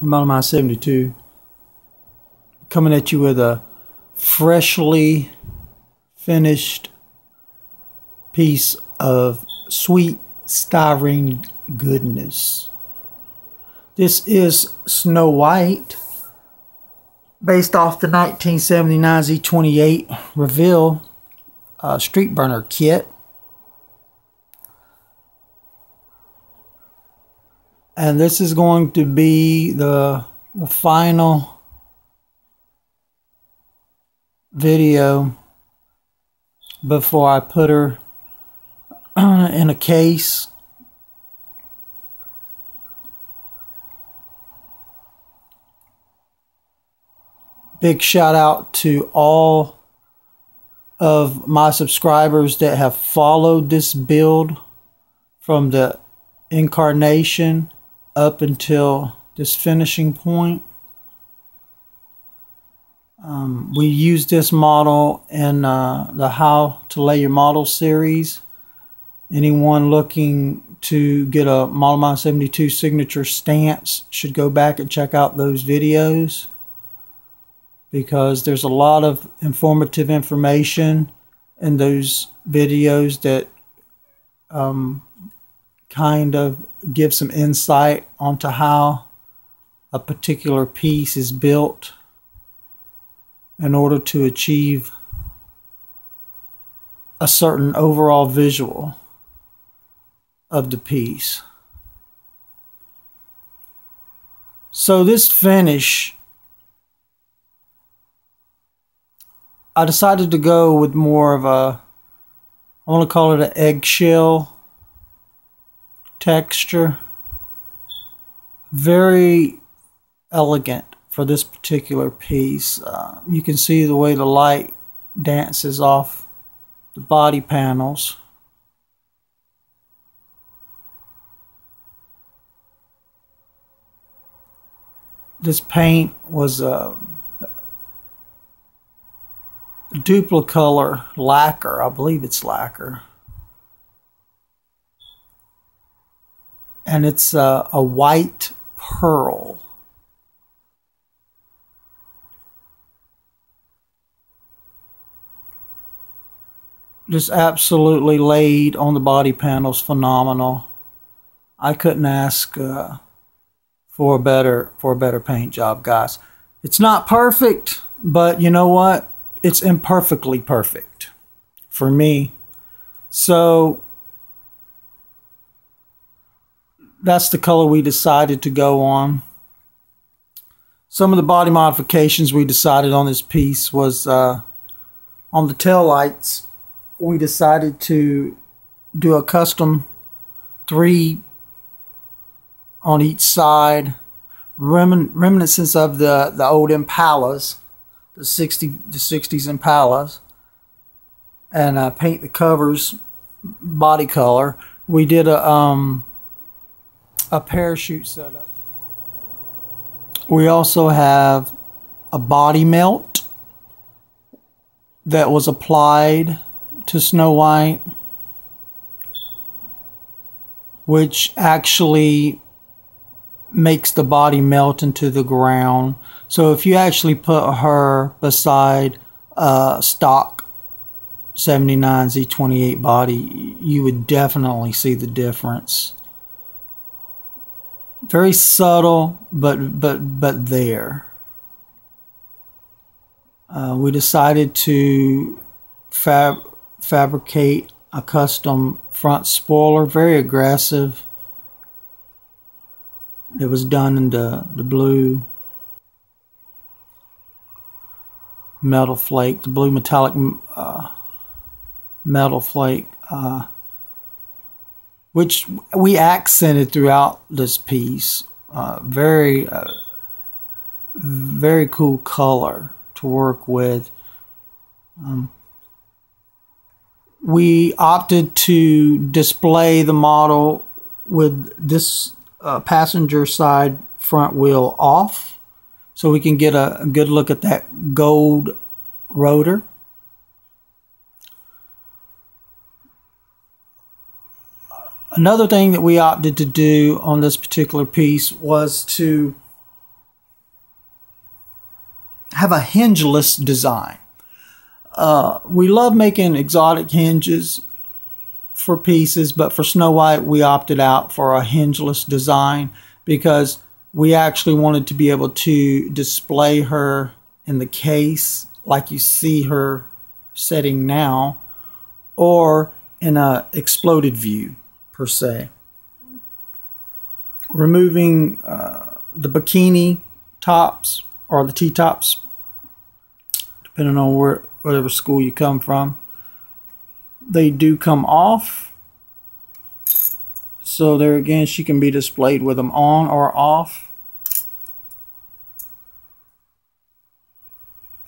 MODELMIND72 coming at you with a freshly finished piece of sweet styrene goodness. This is Snow White, based off the 1979 Z-28 Reveal Street Burner kit. And this is going to be the final video before I put her in a case. Big shout out to all of my subscribers that have followed this build from the incarnation up until this finishing point. We used this model in the How to Lay Your Model series. Anyone looking to get a MODELMIND72 signature stance should go back and check out those videos, because there's a lot of informative information in those videos that kind of give some insight onto how a particular piece is built in order to achieve a certain overall visual of the piece. So this finish, I decided to go with more of a, I want to call it an eggshell texture. Very elegant for this particular piece. You can see the way the light dances off the body panels. This paint was a Duplicolor lacquer. I believe it's lacquer. And it's a white pearl. Just absolutely laid on the body panels, phenomenal. I couldn't ask for a better paint job, guys. It's not perfect, but you know what? It's imperfectly perfect for me. So that's the color we decided to go on. Some of the body modifications we decided on this piece was on the tail lights. We decided to do a custom 3 on each side, reminiscence of the old Impalas, the 60s Impalas, and paint the covers body color. We did a parachute setup. We also have a body melt that was applied to Snow White, which actually makes the body melt into the ground. So if you actually put her beside a stock 79 Z-28 body, you would definitely see the difference. Very subtle, but there. We decided to fabricate a custom front spoiler, very aggressive. It was done in the blue metal flake, the blue metallic metal flake. which we accented throughout this piece. Very cool color to work with. We opted to display the model with this passenger side front wheel off, so we can get a good look at that gold rotor. Another thing that we opted to do on this particular piece was to have a hingeless design. We love making exotic hinges for pieces, but for Snow White we opted out for a hingeless design because we actually wanted to be able to display her in the case like you see her setting now, or in a exploded view per se. Removing the bikini tops or the T-tops, depending on whatever school you come from, they do come off. So there again, she can be displayed with them on or off.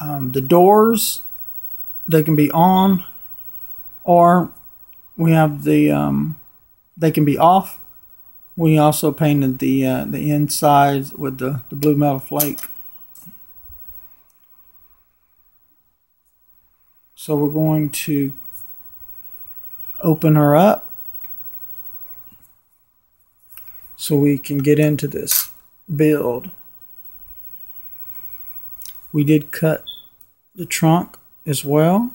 The doors, they can be on, or we have the they can be off. We also painted the insides with the blue metal flake. So we're going to open her up so we can get into this build. We did cut the trunk as well,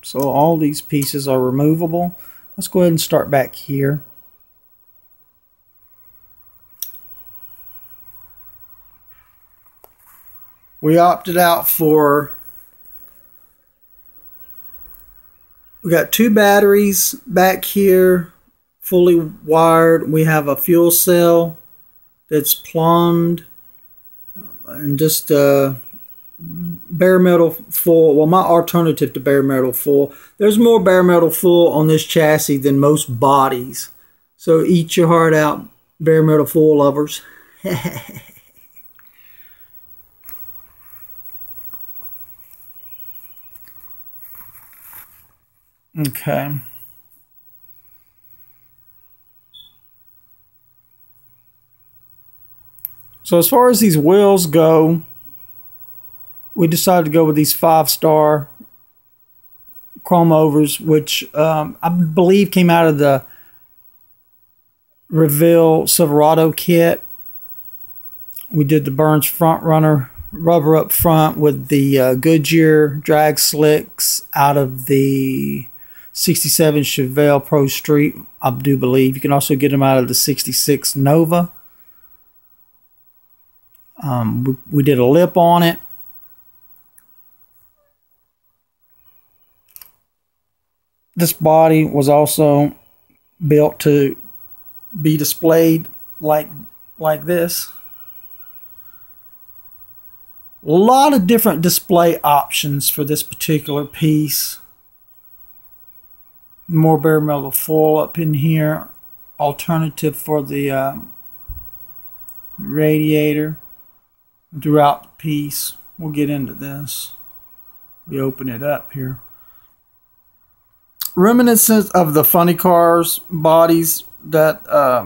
so all these pieces are removable. Let's go ahead and start back here. We opted out for, we got 2 batteries back here, fully wired. We have a fuel cell that's plumbed, and just bare metal full. Well, my alternative to bare metal full. There's more bare metal full on this chassis than most bodies. So eat your heart out, bare metal full lovers. Okay. So as far as these wheels go, we decided to go with these 5-star chrome overs, which I believe came out of the Reveal Silverado kit. We did the Burns Front Runner rubber up front with the Goodyear drag slicks out of the 67 Chevelle Pro Street, I do believe. You can also get them out of the 66 Nova. We did a lip on it. This body was also built to be displayed like this. A lot of different display options for this particular piece. More bare metal full up in here. Alternative for the radiator throughout the piece. We'll get into this. We open it up here. Reminiscent of the funny cars bodies that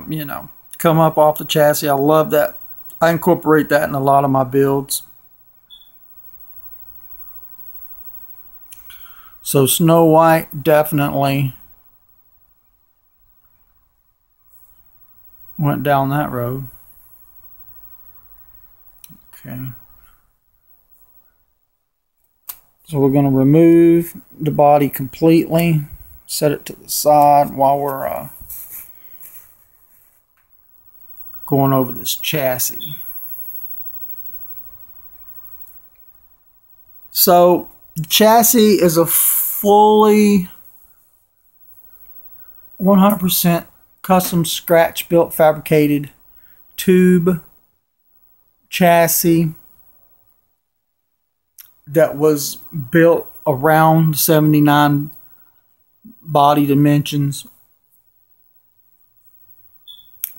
you know, come up off the chassis. I love that. I incorporate that in a lot of my builds. So Snow White definitely went down that road. Okay. So we're going to remove the body completely. Set it to the side while we're going over this chassis. So the chassis is a fully 100% custom scratch built fabricated tube chassis that was built around 79 body dimensions.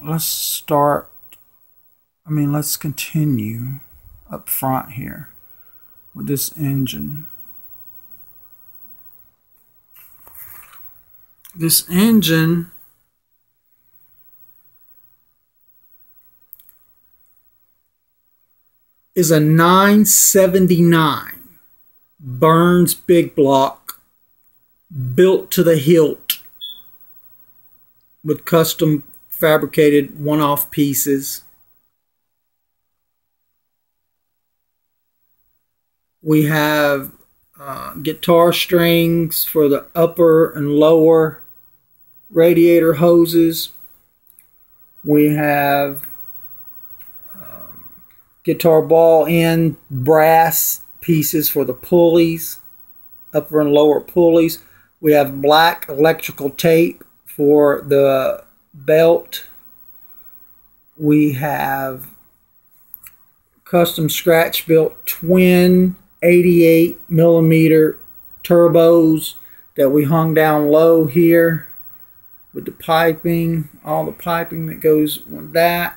Let's continue up front here with this engine. This engine is a 979 Burns big block built to the hilt with custom fabricated one-off pieces. We have guitar strings for the upper and lower radiator hoses. We have guitar ball end brass pieces for the pulleys, upper and lower pulleys. We have black electrical tape for the belt. We have custom scratch built twin 88 millimeter turbos that we hung down low here with the piping, all the piping that goes with that.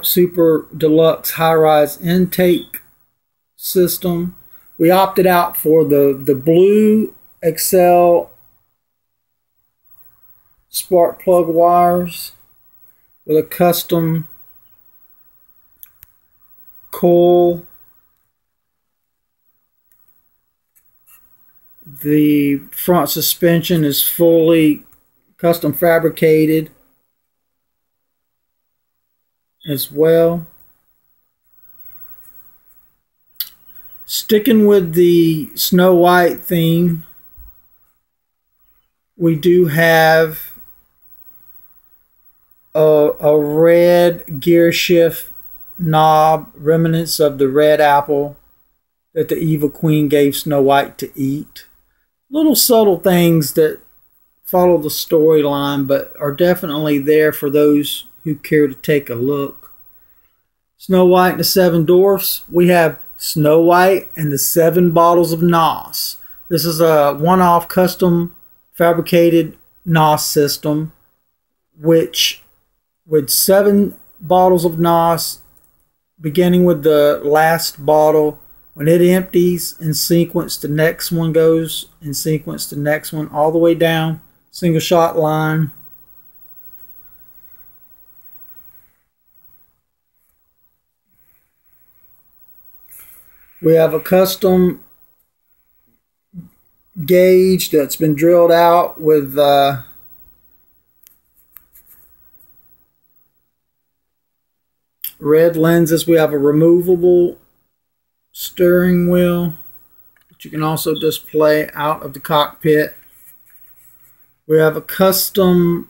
Super deluxe high-rise intake system. We opted out for the blue Excel spark plug wires with a custom coil. The front suspension is fully custom fabricated as well. Sticking with the Snow White theme, we do have a red gear shift knob, remnants of the red apple that the Evil Queen gave Snow White to eat. Little subtle things that follow the storyline, but are definitely there for those who care to take a look. Snow White and the Seven Dwarfs. We have Snow White and the 7 bottles of NOS. This is a one-off custom fabricated NOS system, which with 7 bottles of NOS, beginning with the last bottle, when it empties in sequence, the next one goes in sequence, the next one, all the way down, single shot line. We have a custom gauge that's been drilled out with red lenses. We have a removable steering wheel that you can also display out of the cockpit. We have a custom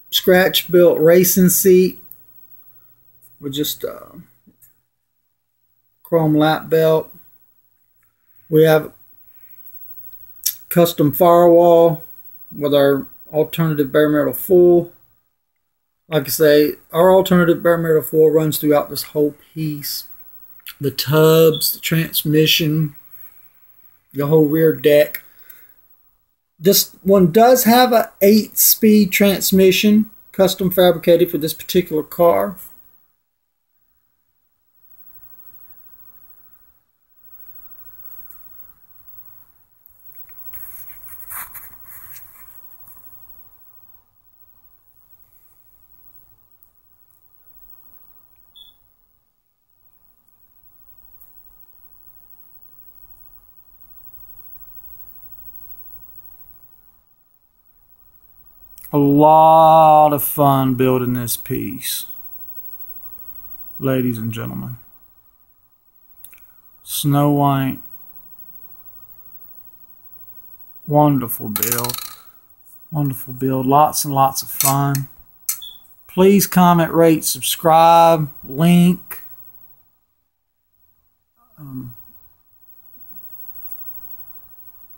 scratch built racing seat with just a chrome lap belt. We have custom firewall with our alternative bare metal full. Like I say, our alternative bare metal full runs throughout this whole piece. The tubs, the transmission, the whole rear deck. This one does have an 8-speed transmission, custom fabricated for this particular car. A lot of fun building this piece, ladies and gentlemen. Snow White, wonderful build, lots and lots of fun. Please comment, rate, subscribe, link.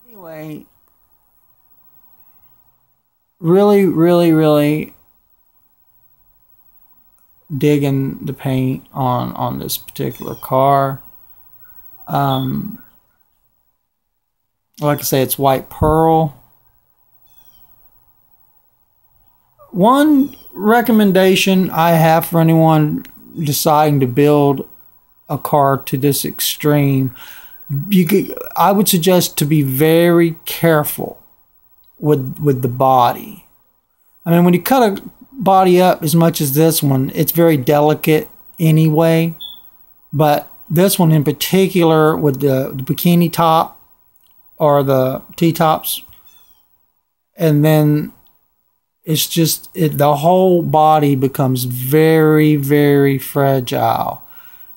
Anyway, really digging the paint on this particular car. Like I say, it's white pearl. One recommendation I have for anyone deciding to build a car to this extreme, I would suggest to be very careful with the body. I mean, when you cut a body up as much as this one, it's very delicate anyway. But this one in particular, with the bikini top or the T-tops, and then it's just, the whole body becomes very, very fragile.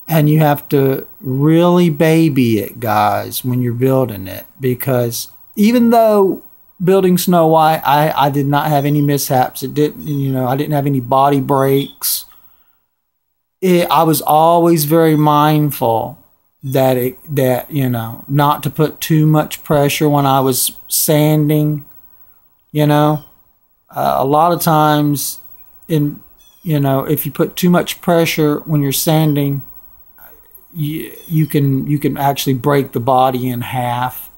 And you have to really baby it, guys, when you're building it. Because even though building Snow White, I did not have any mishaps. It didn't, you know, I didn't have any body breaks. I was always very mindful that you know, not to put too much pressure when I was sanding. You know, a lot of times, you know, if you put too much pressure when you're sanding, you can actually break the body in half.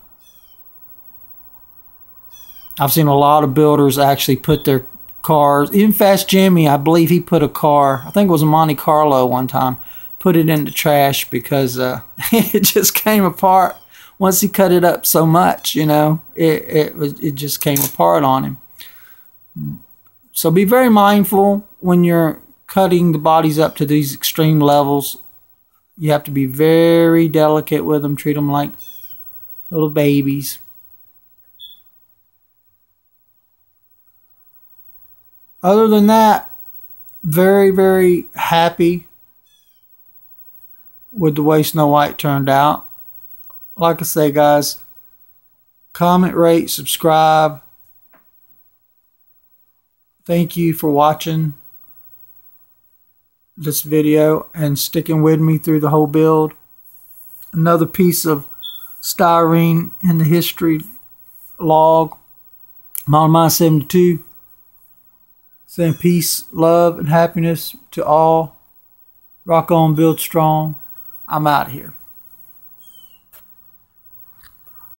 I've seen a lot of builders actually put their cars, even Fast Jimmy, I believe he put a car, I think it was a Monte Carlo one time, put it in the trash because it just came apart. Once he cut it up so much, you know, it just came apart on him. So be very mindful when you're cutting the bodies up to these extreme levels. You have to be very delicate with them. Treat them like little babies. Other than that, very, very happy with the way Snow White turned out. Like I say, guys, comment, rate, subscribe. Thank you for watching this video and sticking with me through the whole build. Another piece of styrene in the history log. MODELMIND72. Saying peace, love, and happiness to all. Rock on, build strong. I'm out of here.